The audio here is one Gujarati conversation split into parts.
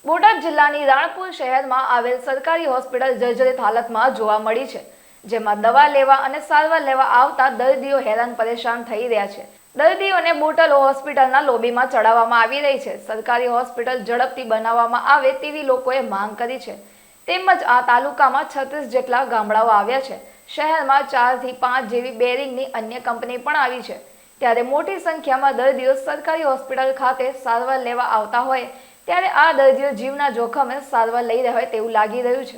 બોટાદ જિલ્લાની રાણપુર શહેરમાં આવેલ સરકારી હોસ્પિટલ જર્જરિત હાલતમાં જોવા મળી છે, જેમાં દવા લેવા અને સારવાર લેવા આવતા દર્દીઓ હેરાન પરેશાન થઈ રહ્યા છે। દર્દીઓને બોટલો હોસ્પિટલના લોબીમાં ચડાવવામાં આવી રહી છે। સરકારી હોસ્પિટલ ઝડપથી બનાવવામાં આવે તેવી લોકોએ માંગ કરી છે। તેમજ આ તાલુકામાં 36 જેટલા ગામડાઓ આવ્યા છે। શહેરમાં 4 થી 5 જેવી બેરિંગની અન્ય કંપની પણ આવી છે, ત્યારે મોટી સંખ્યામાં દર્દીઓ સરકારી હોસ્પિટલ ખાતે સારવાર લેવા આવતા હોય ત્યારે આ દર્દીઓ જીવના જોખમે સારવાર લઈ રહ્યા હોય તેવું લાગી રહ્યું છે।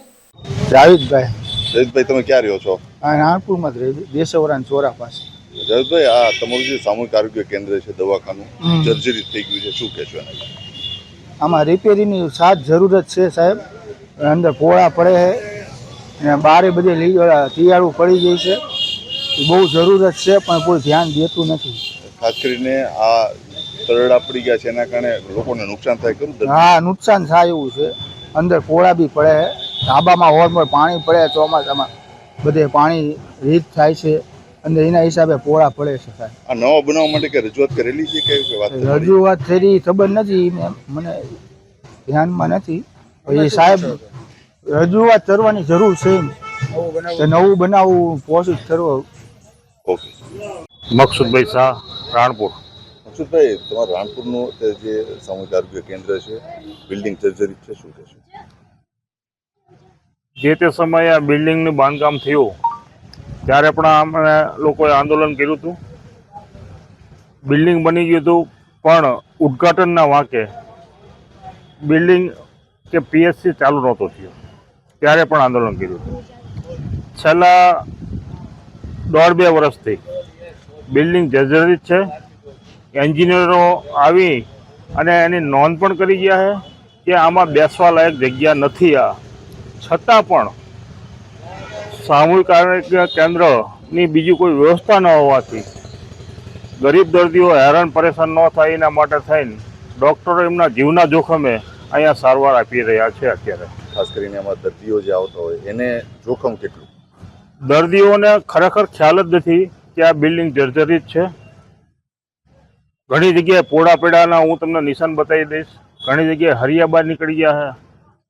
જાવેદભાઈ, તમે ક્યાં રહ્યો છો? નાનપુરમાં જ રહે, દેશવરાન ચોરા પાસે। જાવેદભાઈ, આ તમારું જે સામૂહિક આરોગ્ય કેન્દ્ર છે, દવાખાનું જર્જરિત થઈ ગયું છે, શું કહેશો એના વિશે? આમાં રિપેરિંગની સાત જરૂરત છે સાહેબ। અંદર પોળા પડે છે અને બારે બધે તિયાળું પડી જાય છે, બહુ જરૂરત છે પણ કોઈ ધ્યાન દેતું નથી। ખાસ કરીને આ તરડા પડી ગયા છે એના કારણે લોકોને નુકસાન થાય ખરું? હા, નુકસાન થાય એવું છે। અંદર પોળા બી પડે, ધાબામાં હોરમાં પાણી પડે, ચોમાસામાં બધે પાણી રીત થાય છે અને એના હિસાબે પોળા પડે છે સાહેબ। આ નવા બનાવવા માટે કે રજૂઆત કરેલી છે કે વાત રજૂઆત થઈ ખબર નથી, મને ધ્યાનમાં નથી। એ સાહેબ રજૂઆત કરવાની જરૂર છે, નવું બનાવવું પોષિત કરવું। ઓકે। મકસુદભાઈ શાહ, રાણપુર। મકસુદભાઈ, તમારા રાણપુરનું જે સામૂહિક આરોગ્ય કેન્દ્ર છે, બિલ્ડિંગ જર્જરિત છે, શું કહેશો? જે તે સમયે આ બિલ્ડિંગનું બાંધકામ થયું ત્યારે પણ અમે લોકોએ આંદોલન કર્યું હતું। બિલ્ડિંગ બની ગયું હતું પણ ઉદ્ઘાટનના વાંકે બિલ્ડિંગ કે પીએચસી ચાલુ નહોતો થયો, ત્યારે પણ આંદોલન કર્યું હતું। છેલ્લા 1.5-2 વર્ષથી બિલ્ડિંગ જર્જરિત છે। એન્જિનિયરો આવી અને એની નોંધ પણ કરી ગયા છે કે આમાં બેસવા લાયક જગ્યા નથી। આ છતાં પણ સામૂહિક આરોગ્ય કેન્દ્રની બીજી કોઈ વ્યવસ્થા ન હોવાથી ગરીબ દર્દીઓ હેરાન પરેશાન ન થાય એના માટે થઈને ડૉક્ટરો એમના જીવના જોખમે અહીંયા સારવાર આપી રહ્યા છે। અત્યારે ખાસ કરીને આમાં દર્દીઓ જે આવતા હોય એને જોખમ કેટલું? દર્દીઓને ખરેખર ખ્યાલ જ નથી કે આ બિલ્ડિંગ જર્જરિત છે। ઘણી જગ્યાએ પોળા પેડાના હું તમને નિશાન બતાવી દઈશ, ઘણી જગ્યાએ હરિયા બહાર નીકળી ગયા છે,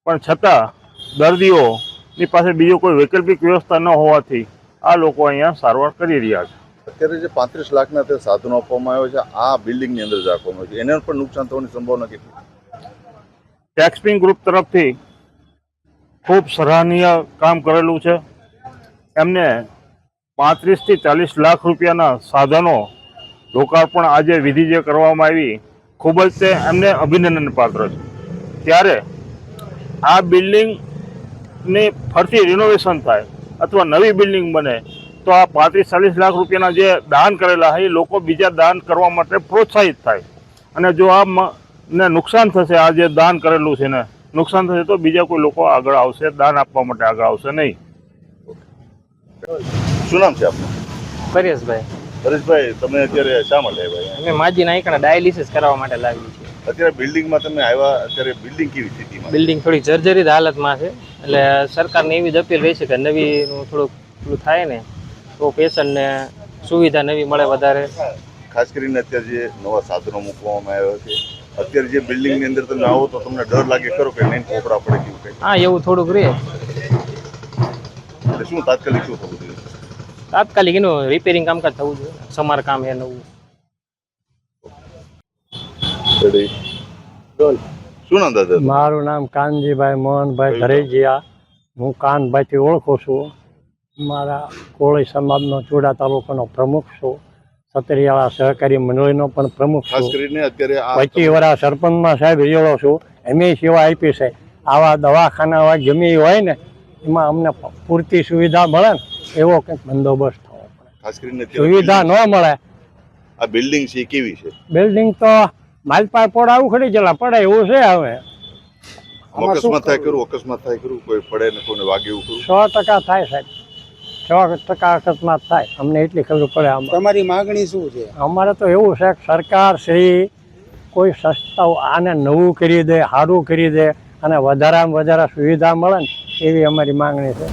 પણ છતાં દર્દીઓની પાસે બીજો કોઈ વૈકલ્પિક વ્યવસ્થા ન હોવાથી આ લોકો અહીંયા સારવાર કરી રહ્યા છે। અત્યારે જે 35 લાખના તે સાધનો આપવામાં આવ્યો છે, આ બિલ્ડિંગની અંદર જ રાખવામાં આવ્યો છે, એને પણ નુકસાન થવાની સંભાવના કેટલી? ટેક્સપિંગ ગ્રુપ તરફથી ખૂબ સરાહનીય કામ કરેલું છે। એમને 35 થી 40 લાખ રૂપિયાના સાધનો લોકાર્પણ આજે વિધિ જે કરવામાં આવી ખૂબ જ તે એમને અભિનંદન પાત્ર છે। ત્યારે આ બિલ્ડિંગની ફરતી રિનોવેશન થાય અથવા નવી બિલ્ડિંગ બને તો આ 35-40 લાખ રૂપિયાના જે દાન કરેલા હોય એ લોકો બીજા દાન કરવા માટે પ્રોત્સાહિત થાય, અને જો આ ને નુકસાન થશે, આ જે દાન કરેલું છે ને નુકસાન થશે તો બીજા કોઈ લોકો આગળ આવશે, દાન આપવા માટે આગળ આવશે નહીં। શું નામ છે આપનું? પરેશભાઈ। પરેશભાઈ, તમે અત્યારે શા માટે આવ્યા? અમે માજીના આંકડા ડાયાલિસિસ કરાવવા માટે લાવી છે। અત્યારે બિલ્ડિંગમાં તમે આવ્યા, અત્યારે બિલ્ડિંગ કેવી સ્થિતિમાં? બિલ્ડિંગ થોડી જર્જરિત હાલતમાં છે, એટલે સરકારને એવી જ અપીલ રહી છે કે નવીનું થોડુંક થાય ને તો પેશન્ટને સુવિધા નવી મળે વધારે। ખાસ કરીને અત્યારે જે નવા સાધનો મૂકવામાં આવ્યા છે, અત્યારે જે બિલ્ડિંગની અંદર તમે આવો તો તમને ડર લાગે ખરો કે નહીં કોપરા પડે કેવું કંઈ? હા, એવું થોડુંક રહે। એટલે શું તાત્કાલિક શું થવું જોઈએ? તાત્કાલિક એનું રિપેરિંગ કામકાજ થવું જોઈએ, સમારકામ છે નવું। શું નામ દાદા? મારું નામ કાનજીભાઈ મોહનભાઈ ધરેજીયા। હું કાનભાઈથી ઓળખું છું। મારા કોળી સમાજનો ચુડા તાલુકાનો પ્રમુખ છું। સતરિયાળા સહકારી મંડળીનો પણ પ્રમુખ ખાસ છું। કરીને અત્યારે આ 25 વર્ષ સરપંચમાં સાહેબ રહ્યો છું। એમ સેવા આપી છે। આવા દવાખાના હોય ગમે હોય ને એમાં અમને પૂરતી સુવિધા મળે ને એવો કંઈક બંદોબસ્ત થવો પડે। ખાસ કરીને સુવિધા ન મળે। આ બિલ્ડિંગ છે કેવી છે? બિલ્ડિંગ તો માલપા પોડા ઉખડી ગયેલા પડે એવું છે। હવે અકસ્માત થાય ખરું? અકસ્માત થાય ખરું? કોઈ પડે ને કોઈને વાગે એવું ખરું? 100% થાય સાહેબ, 100% અકસ્માત થાય, અમને એટલી ખબર પડે। તમારી માગણી શું છે? અમારે તો એવું છે કે સરકાર શ્રી કોઈ સંસ્થાઓ આને નવું કરી દે, સારું કરી દે અને વધારેમાં વધારે સુવિધા મળે ને એવી અમારી માંગણી છે।